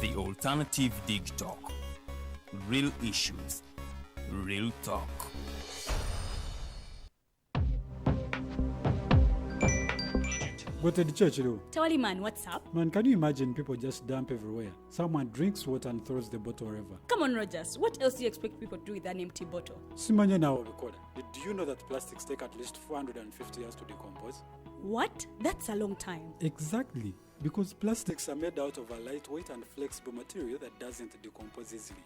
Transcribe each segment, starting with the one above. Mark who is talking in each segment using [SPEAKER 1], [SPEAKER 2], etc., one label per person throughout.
[SPEAKER 1] The Alternative Dig Talk. Real issues, real talk.
[SPEAKER 2] Go to the church, though.
[SPEAKER 3] Tawali man, what's up?
[SPEAKER 2] Man, can you imagine people just dump everywhere? Someone drinks water and throws the bottle wherever.
[SPEAKER 3] Come on, Rogers. What else do you expect people to do with an empty bottle?
[SPEAKER 2] Simanya now, recorder. Did you know that plastics take at least 450 years to decompose?
[SPEAKER 3] What? That's a long time.
[SPEAKER 2] Exactly. Because plastics are made out of a lightweight and flexible material that doesn't decompose easily.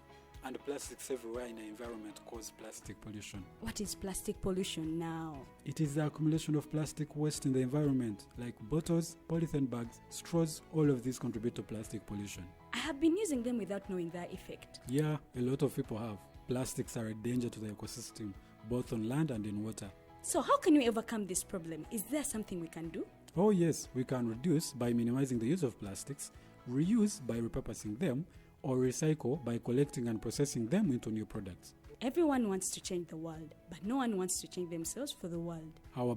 [SPEAKER 2] And plastics everywhere in the environment cause plastic pollution.
[SPEAKER 3] What is plastic pollution now?
[SPEAKER 2] It is the accumulation of plastic waste in the environment, like bottles, polythene bags, straws. All of these contribute to plastic pollution.
[SPEAKER 3] I have been using them without knowing their effect.
[SPEAKER 2] Yeah, a lot of people have. Plastics are a danger to the ecosystem, both on land and in water.
[SPEAKER 3] So how can we overcome this problem? Is there something we can do?
[SPEAKER 2] Oh yes, we can reduce by minimizing the use of plastics, reuse by repurposing them, or recycle by collecting and processing them into new products.
[SPEAKER 3] Everyone wants to change the world, but no one wants to change themselves for the world.
[SPEAKER 2] How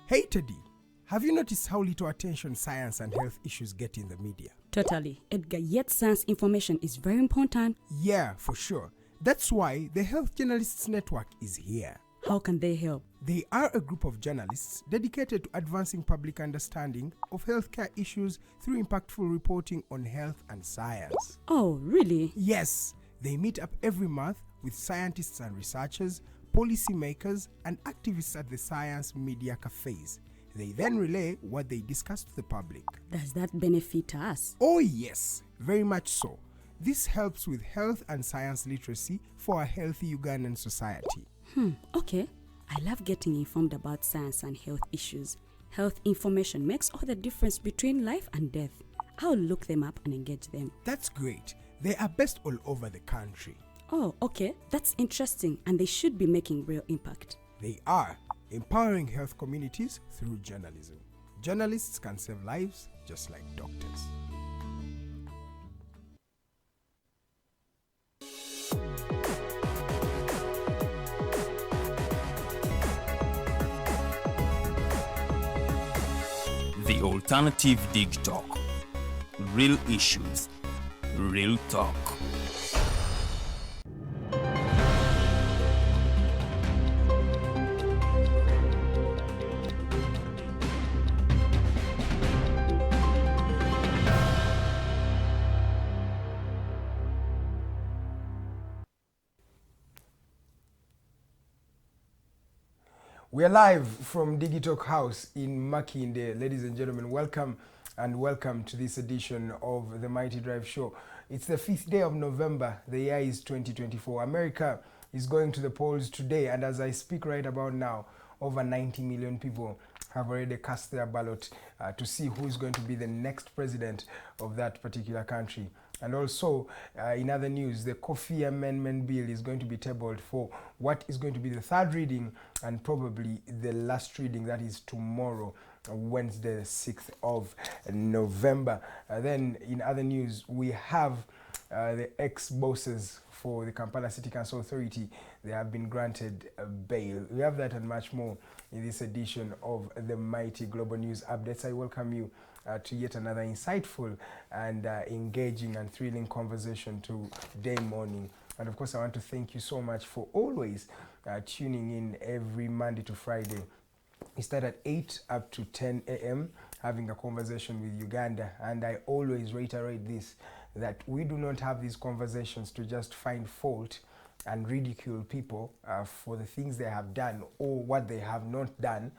[SPEAKER 4] Hey Teddy, have you noticed how little attention science and health issues get in the media?
[SPEAKER 3] Totally, Edgar, yet science information is very important.
[SPEAKER 4] Yeah, for sure. That's why the Health Journalists Network is here.
[SPEAKER 3] How can they help?
[SPEAKER 4] They are a group of journalists dedicated to advancing public understanding of healthcare issues through impactful reporting on health and science.
[SPEAKER 3] Oh, really?
[SPEAKER 4] Yes, they meet up every month with scientists and researchers, policymakers, and activists at the science media cafes. They then relay what they discuss to the public.
[SPEAKER 3] Does that benefit us?
[SPEAKER 4] Oh yes, very much so. This helps with health and science literacy for a healthy Ugandan society.
[SPEAKER 3] Okay. I love getting informed about science and health issues. Health information makes all the difference between life and death. I'll look them up and engage them.
[SPEAKER 4] That's great. They are based all over the country.
[SPEAKER 3] Oh, okay. That's interesting, and they should be making real impact.
[SPEAKER 4] They are empowering health communities through journalism. Journalists can save lives just like doctors.
[SPEAKER 1] The Alternative Dig Talk. Real issues, real talk.
[SPEAKER 4] We are live from Digitalk House in Makinde. Ladies and gentlemen, welcome to this edition of the Mighty Drive Show. It's the 5th day of November. The year is 2024. America is going to the polls today, and as I speak right about now, over 90 million people have already cast their ballot to see who is going to be the next president of that particular country. And also, in other news, the Coffee Amendment Bill is going to be tabled for what is going to be the third reading and probably the last reading, that is tomorrow, Wednesday, the 6th of November. Then, in other news, we have the ex-bosses for the Kampala City Council Authority. They have been granted bail. We have that and much more in this edition of the Mighty Global News Updates. I welcome you to yet another insightful and engaging and thrilling conversation today morning. And of course, I want to thank you so much for always tuning in every Monday to Friday. We start at 8 up to 10 a.m. having a conversation with Uganda. And I always reiterate this, that we do not have these conversations to just find fault and ridicule people for the things they have done or what they have not done.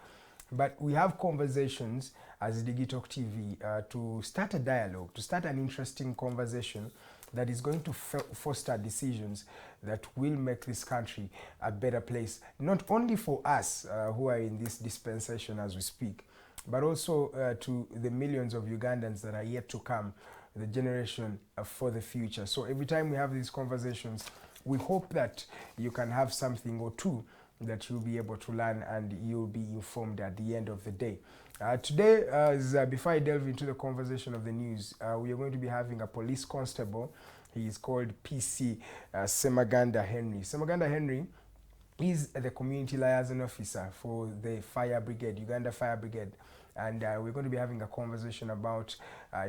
[SPEAKER 4] But we have conversations as Digitalk TV to start a dialogue, to start an interesting conversation that is going to foster decisions that will make this country a better place, not only for us who are in this dispensation as we speak, but also to the millions of Ugandans that are yet to come, the generation for the future. So every time we have these conversations, we hope that you can have something or two that you'll be able to learn and you'll be informed at the end of the day. Today, before I delve into the conversation of the news, we are going to be having a police constable. He is called PC Semaganda Henry. Semaganda Henry is the community liaison officer for the fire brigade, Uganda Fire Brigade. And we're going to be having a conversation about,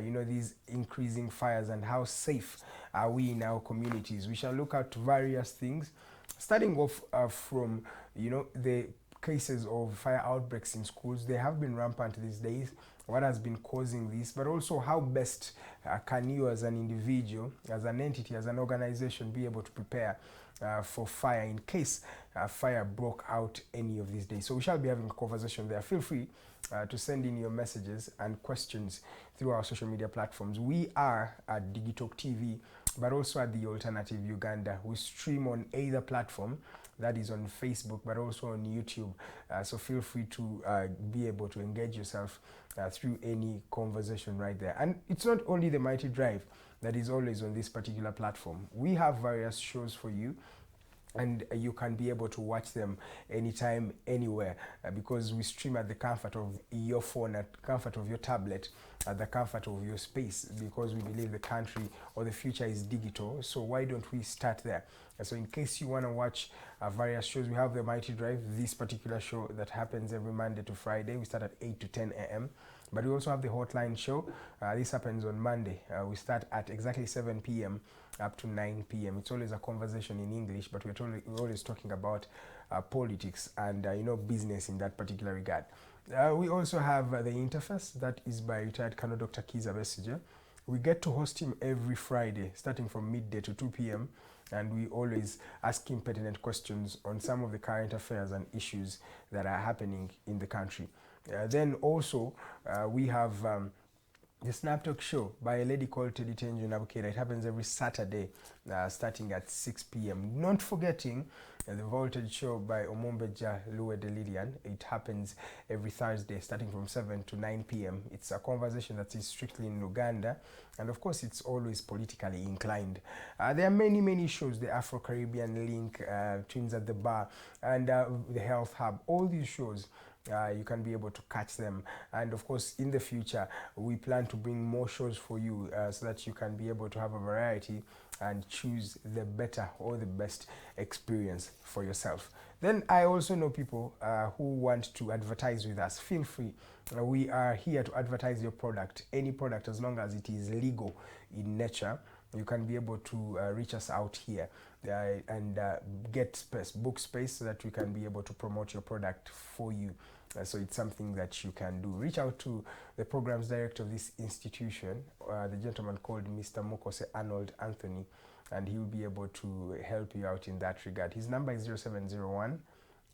[SPEAKER 4] these increasing fires and how safe are we in our communities. We shall look at various things, starting off from, the cases of fire outbreaks in schools. They have been rampant these days. What has been causing this, but also how best can you as an individual, as an entity, as an organization be able to prepare for fire in case fire broke out any of these days. So we shall be having a conversation there. Feel free to send in your messages and questions through our social media platforms. We are at Digitalk TV, but also at The Alternative Uganda. We stream on either platform, that is on Facebook, but also on YouTube. So feel free to be able to engage yourself through any conversation right there. And it's not only the Mighty Drive that is always on this particular platform. We have various shows for you, and you can be able to watch them anytime, anywhere, because we stream at the comfort of your phone, at the comfort of your tablet, at the comfort of your space, because we believe the country or the future is digital. So why don't we start there? And so in case you want to watch various shows, we have the Mighty Drive, this particular show that happens every Monday to Friday. We start at 8 to 10 a.m. But we also have the Hotline show. This happens on Monday. We start at exactly 7 p.m. up to 9 p.m. It's always a conversation in English, but we're always talking about politics and business in that particular regard. We also have the Interface, that is by retired Colonel Dr. Kiza Besige. We get to host him every Friday, starting from midday to 2 p.m. And we always ask him pertinent questions on some of the current affairs and issues that are happening in the country. Then also we have the Snap Talk show by a lady called Teddy Tenjo Nabukeda. It happens every Saturday starting at 6 p.m. Not forgetting the Voltage show by Omombeja Luwe de Lilian. It happens every Thursday starting from 7 to 9 p.m. It's a conversation that is strictly in Uganda, and of course it's always politically inclined. There are many shows, the Afro-Caribbean Link, Twins at the Bar, and the Health Hub. All these shows, you can be able to catch them, and of course in the future we plan to bring more shows for you so that you can be able to have a variety and choose the better or the best experience for yourself. Then I also know people who want to advertise with us. Feel free. We are here to advertise your product, any product, as long as it is legal in nature. You can be able to reach us out here and get space, book space, so that we can be able to promote your product for you. So it's something that you can do. Reach out to the programs director of this institution, the gentleman called Mr. Mokose Arnold Anthony, and he will be able to help you out in that regard. His number is 0701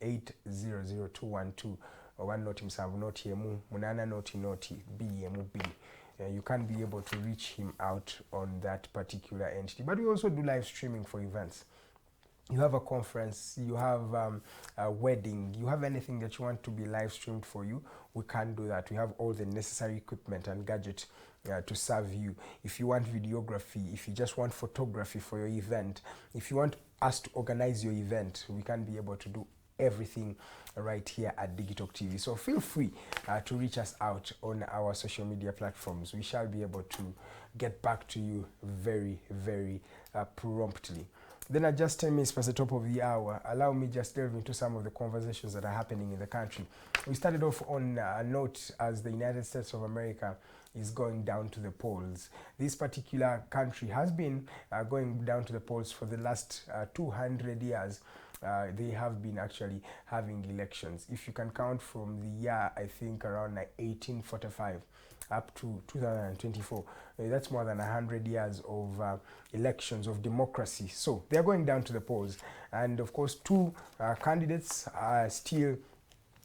[SPEAKER 4] 800212. One noti msavu noti yemu, munana noti BMB. You can be able to reach him out on that particular entity. But we also do live streaming for events. You have a conference, you have a wedding, you have anything that you want to be live streamed for you, we can do that. We have all the necessary equipment and gadget to serve you. If you want videography, if you just want photography for your event, if you want us to organize your event, we can be able to do everything right here at Digitalk TV. So feel free to reach us out on our social media platforms. We shall be able to get back to you very promptly. Then at just 10 minutes past the top of the hour, allow me just delve into some of the conversations that are happening in the country. We started off on a note as the United States of America is going down to the polls. This particular country has been going down to the polls for the last 200 years. They have been actually having elections. If you can count from the year, I think around 1845 up to 2024, that's more than 100 years of elections, of democracy. So they're going down to the polls. And of course, two candidates are still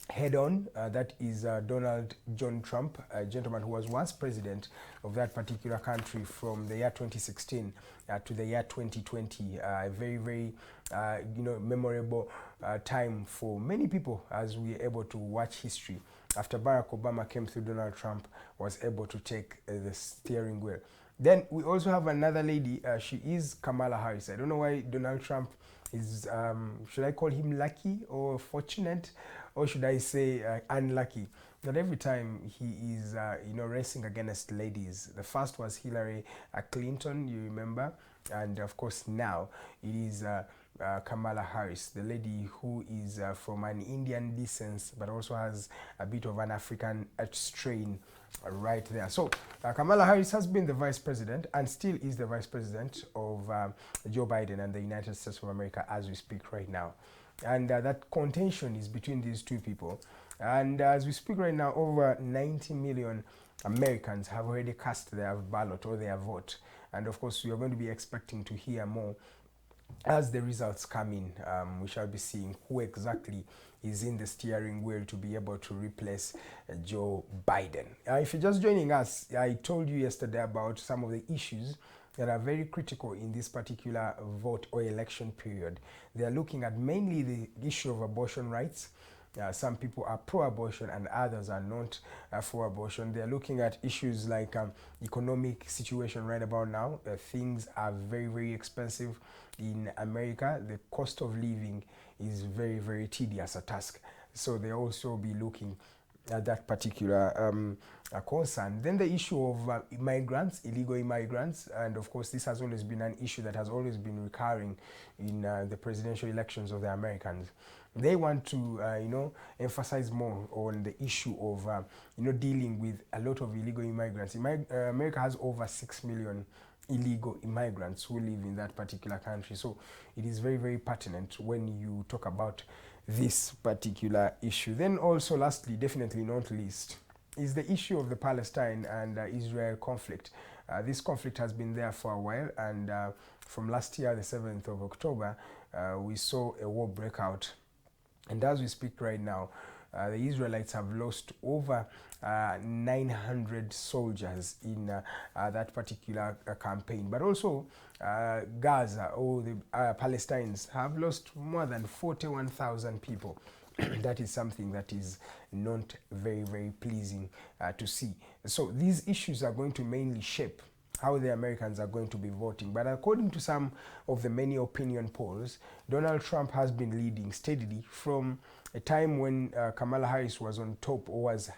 [SPEAKER 4] head on. That is Donald John Trump, a gentleman who was once president of that particular country from the year 2016 to the year 2020. A very memorable time for many people, as we are able to watch history. After Barack Obama came through, Donald Trump was able to take the steering wheel. Then we also have another lady. She is Kamala Harris. I don't know why Donald Trump is, should I call him lucky or fortunate, or should I say unlucky? That every time he is, racing against ladies. The first was Hillary Clinton, you remember, and of course now it is Kamala Harris, the lady who is from an Indian descent but also has a bit of an African strain right there. So Kamala Harris has been the vice president and still is the vice president of Joe Biden and the United States of America as we speak right now. And that contention is between these two people. And as we speak right now, over 90 million Americans have already cast their ballot or their vote. And of course, we are going to be expecting to hear more as the results come in. We shall be seeing who exactly is in the steering wheel to be able to replace Joe Biden. If you're just joining us, I told you yesterday about some of the issues that are very critical in this particular vote or election period. They are looking at mainly the issue of abortion rights. Some people are pro-abortion and others are not for abortion. They are looking at issues like economic situation right about now. Things are very, very expensive in America. The cost of living is very, very tedious a task. So they also be looking at that particular concern. Then the issue of immigrants, illegal immigrants, and of course this has always been an issue that has always been recurring in the presidential elections of the Americans. They want to, emphasize more on the issue of, dealing with a lot of illegal immigrants. America has over 6 million illegal immigrants who live in that particular country. So it is very, very pertinent when you talk about this particular issue. Then also, lastly, definitely not least, is the issue of the Palestine and Israel conflict. This conflict has been there for a while, and from last year, the 7th of October, we saw a war break out. And as we speak right now, the Israelites have lost over 900 soldiers in that particular campaign. But also Gaza or the Palestinians have lost more than 41,000 people. That is something that is not very, very pleasing to see. So these issues are going to mainly shape how the Americans are going to be voting. But according to some of the many opinion polls, Donald Trump has been leading steadily from a time when Kamala Harris was on top or was,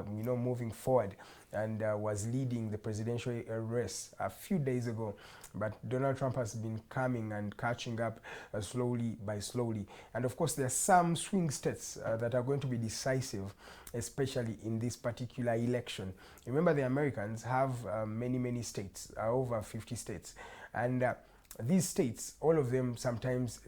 [SPEAKER 4] moving forward and was leading the presidential race a few days ago. But Donald Trump has been coming and catching up slowly by slowly. And of course, there are some swing states that are going to be decisive, especially in this particular election. Remember, the Americans have many, many states, over 50 states. And these states, all of them, sometimes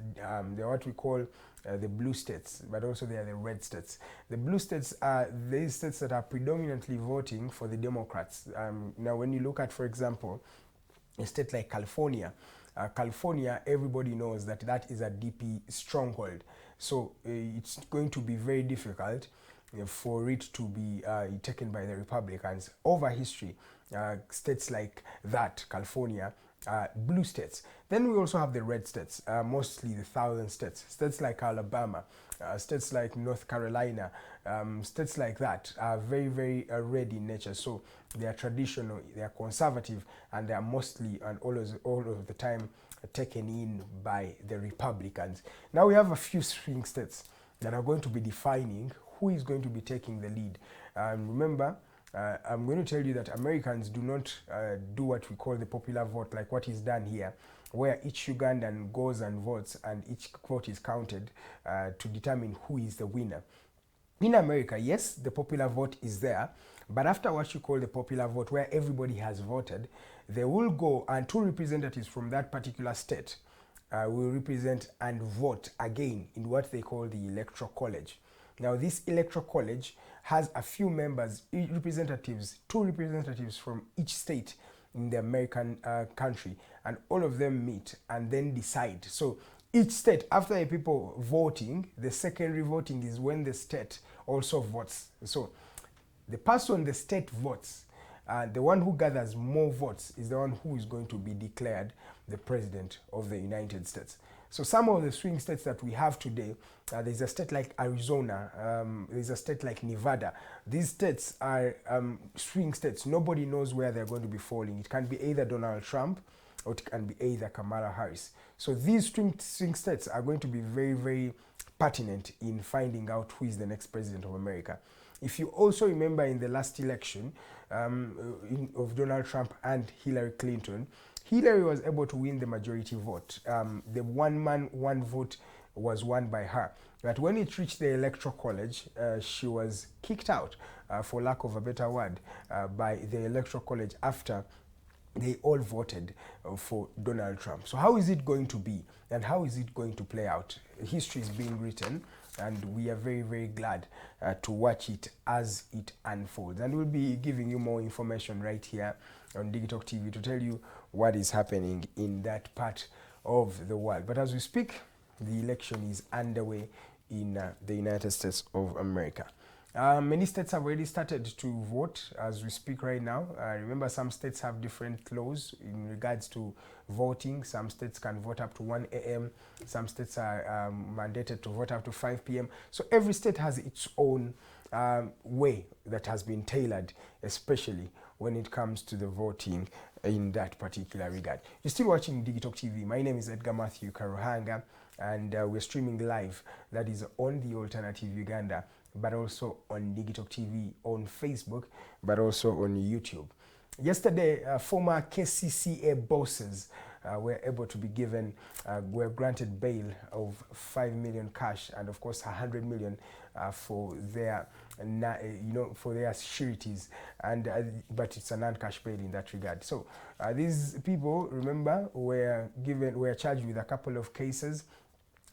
[SPEAKER 4] they're what we call the blue states, but also they are the red states. The blue states are these states that are predominantly voting for the Democrats. Now, when you look at, for example, a state like California, everybody knows that that is a DP stronghold. So it's going to be very difficult for it to be taken by the Republicans. Over history, states like that, California, blue states. Then we also have the red states, mostly the southern states. States like Alabama, states like North Carolina, states like that are very, very red in nature. So they are traditional, they are conservative, and they are mostly and all of the time taken in by the Republicans. Now we have a few swing states that are going to be defining who is going to be taking the lead. Remember, I'm going to tell you that Americans do not do what we call the popular vote, like what is done here, where each Ugandan goes and votes and each vote is counted to determine who is the winner. In America, yes, the popular vote is there, but after what you call the popular vote, where everybody has voted, they will go and two representatives from that particular state will represent and vote again in what they call the Electoral College. Now, this Electoral College has a few members, two representatives from each state in the American country, and all of them meet and then decide. So each state, after the people voting, the secondary voting is when the state also votes. So the person the state votes, the one who gathers more votes is the one who is going to be declared the president of the United States. So some of the swing states that we have today, there's a state like Arizona, there's a state like Nevada. These states are swing states. Nobody knows where they're going to be falling. It can be either Donald Trump or it can be either Kamala Harris. So these swing states are going to be very, very pertinent in finding out who is the next president of America. If you also remember in the last election of Donald Trump and Hillary Clinton, Hillary was able to win the majority vote. The one man, one vote was won by her. But when it reached the electoral college, she was kicked out, for lack of a better word, by the electoral college after they all voted for Donald Trump. So how is it going to be, and how is it going to play out? History is being written, and we are very, very glad to watch it as it unfolds. And we'll be giving you more information right here on Digitalk TV to tell you what is happening in that part of the world. But as we speak, the election is underway in the United States of America. Many states have already started to vote as we speak right now. Remember, some states have different laws in regards to voting. Some states can vote up to 1 a.m. Some states are mandated to vote up to 5 p.m. So every state has its own way that has been tailored, especially when it comes to the voting in that particular regard. You're still watching Digitalk TV. My name is Edgar Mathew Karuhanga, and we're streaming live. That is on the Alternative Uganda, but also on Digitalk TV, on Facebook, but also on YouTube. Yesterday, former KCCA bosses were able to be given, were granted bail of 5 million cash, and of course 100 million for their, for their sureties, and but it's a non-cash bail in that regard. So these people, remember, were charged with a couple of cases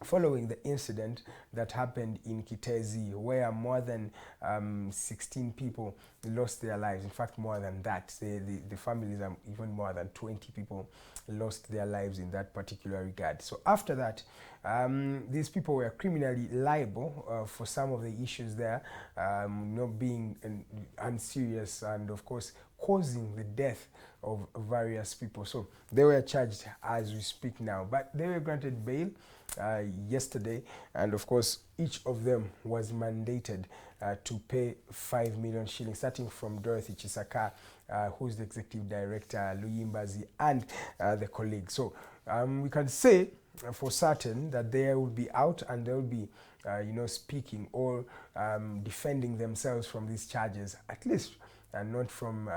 [SPEAKER 4] following the incident that happened in Kitezi, where more than 16 people lost their lives. In fact, more than that. The families, even more than 20 people lost their lives in that particular regard. So after that, these people were criminally liable for some of the issues there, not being unserious, and of course causing the death of various people. So they were charged as we speak now, but they were granted bail yesterday, and of course each of them was mandated to pay 5 million shillings, starting from Dorothy Chisaka, who's the executive director, Luyimbazi, and the colleague. So we can say for certain that they will be out, and they will be speaking or defending themselves from these charges, at least, and not from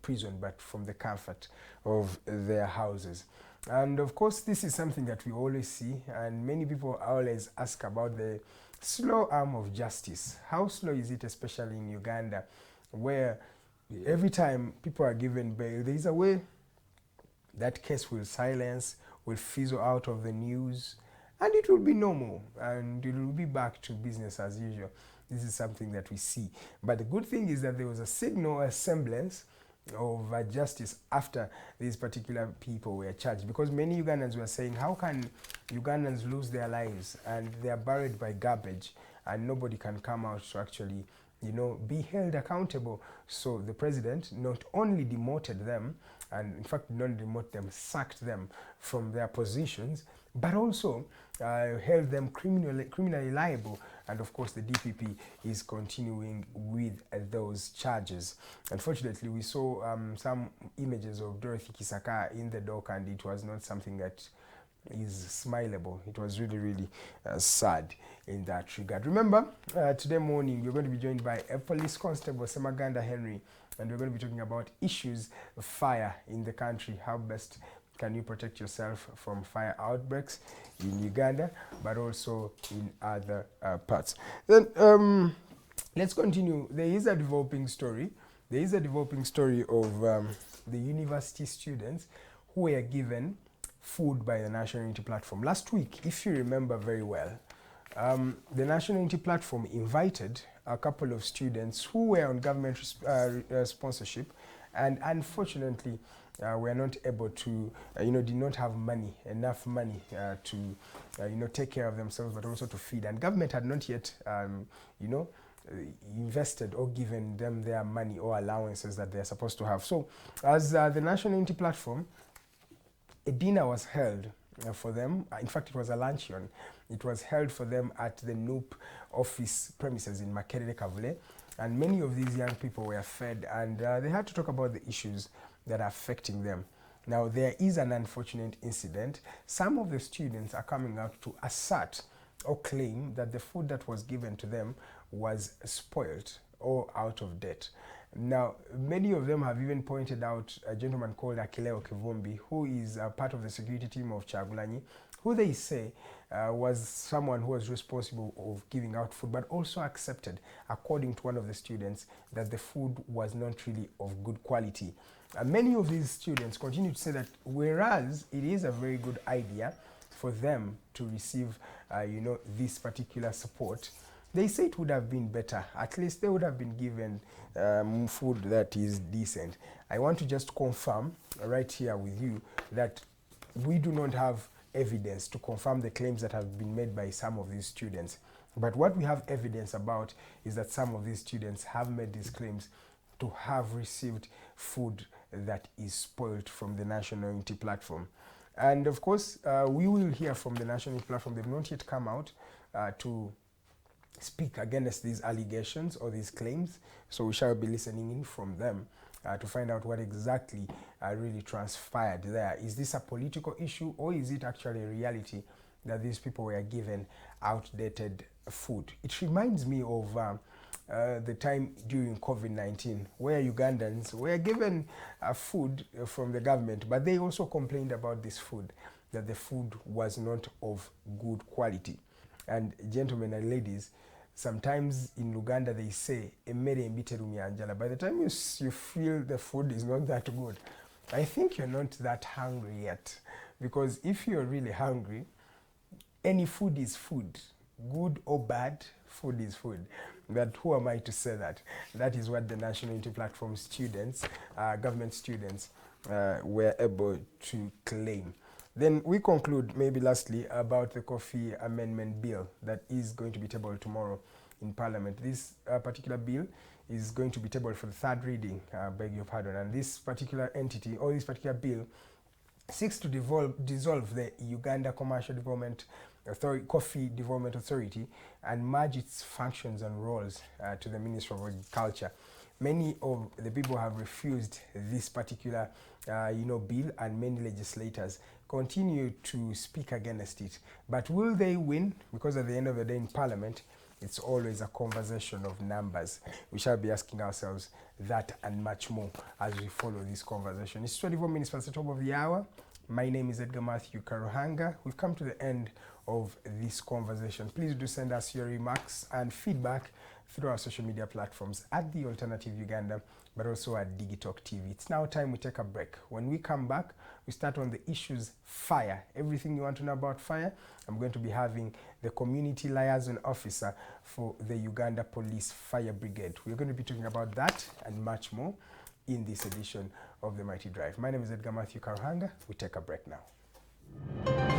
[SPEAKER 4] prison, but from the comfort of their houses. And of course, this is something that we always see, and many people always ask about the slow arm of justice. How slow is it, especially in Uganda, where every time people are given bail, there is a way that case will silence, will fizzle out of the news, and it will be normal, and it will be back to business as usual. This is something that we see. But the good thing is that there was a signal, a semblance of justice after these particular people were charged, because many Ugandans were saying, how can Ugandans lose their lives and they are buried by garbage and nobody can come out to actually be held accountable? So the president not only demoted them, and in fact not demote them, sacked them from their positions, but also held them criminally liable. And of course the DPP is continuing with those charges. Unfortunately, we saw some images of Dorothy Kisaka in the dock, and it was not something that is smileable. It was really, really sad in that regard. Remember, today morning we're going to be joined by a police constable, Semaganda Henry, and we're going to be talking about issues of fire in the country. How best can you protect yourself from fire outbreaks in Uganda, but also in other parts? Then let's continue. There is a developing story. There is a developing story of the university students who were given food by the National Unity Platform. Last week, if you remember very well, the National Unity Platform invited a couple of students who were on government sponsorship, and unfortunately were not able to, did not have enough money to, take care of themselves, but also to feed. And government had not yet, invested or given them their money or allowances that they're supposed to have. So as the National Unity Platform, a dinner was held for them. In fact, it was a luncheon. It was held for them at the NUP office premises in Makerere Kavule, and many of these young people were fed, and they had to talk about the issues that are affecting them. Now, there is an unfortunate incident. Some of the students are coming out to assert or claim that the food that was given to them was spoiled or out of date. Now, many of them have even pointed out a gentleman called Akileo Kivumbi, who is part of the security team of Kyagulanyi, who they say was someone who was responsible of giving out food, but also accepted, according to one of the students, that the food was not really of good quality. Many of these students continue to say that whereas it is a very good idea for them to receive, this particular support, they say it would have been better. At least they would have been given food that is decent. I want to just confirm right here with you that we do not have evidence to confirm the claims that have been made by some of these students. But what we have evidence about is that some of these students have made these claims to have received food that is spoiled from the National Unity Platform. And of course, we will hear from the National Unity Platform. They've not yet come out to speak against these allegations or these claims, so we shall be listening in from them to find out what exactly really transpired there. Is this a political issue, or is it actually a reality that these people were given outdated food? It reminds me of the time during COVID-19 where Ugandans were given food from the government, but they also complained about this food, that the food was not of good quality. And gentlemen and ladies, sometimes in Uganda they say, "Emmere mbite rumyanjala." By the time you feel the food is not that good, I think you're not that hungry yet. Because if you're really hungry, any food is food. Good or bad, food is food. But who am I to say that? That is what the National Unity Platform students, government students, were able to claim. Then we conclude, maybe lastly, about the Coffee Amendment Bill that is going to be tabled tomorrow in Parliament. This particular bill is going to be tabled for the third reading, beg your pardon, and this particular entity, or this particular bill, seeks to dissolve the Uganda Commercial Development Authority, Coffee Development Authority, and merge its functions and roles to the Ministry of Agriculture. Many of the people have refused this particular bill, and many legislators continue to speak against it. But will they win? Because at the end of the day in Parliament, it's always a conversation of numbers. We shall be asking ourselves that and much more as we follow this conversation. It's 24 minutes past the top of the hour. My name is Edgar Mathew Karuhanga. We've come to the end of this conversation. Please do send us your remarks and feedback through our social media platforms at The Alternative Uganda, but also at Digitalk TV. It's now time we take a break. When we come back, we start on the issues fire. Everything you want to know about fire. I'm going to be having the community liaison officer for the Uganda Police Fire Brigade. We're going to be talking about that and much more in this edition of The Mighty Drive. My name is Edgar Mathew Karuhanga. We take a break now.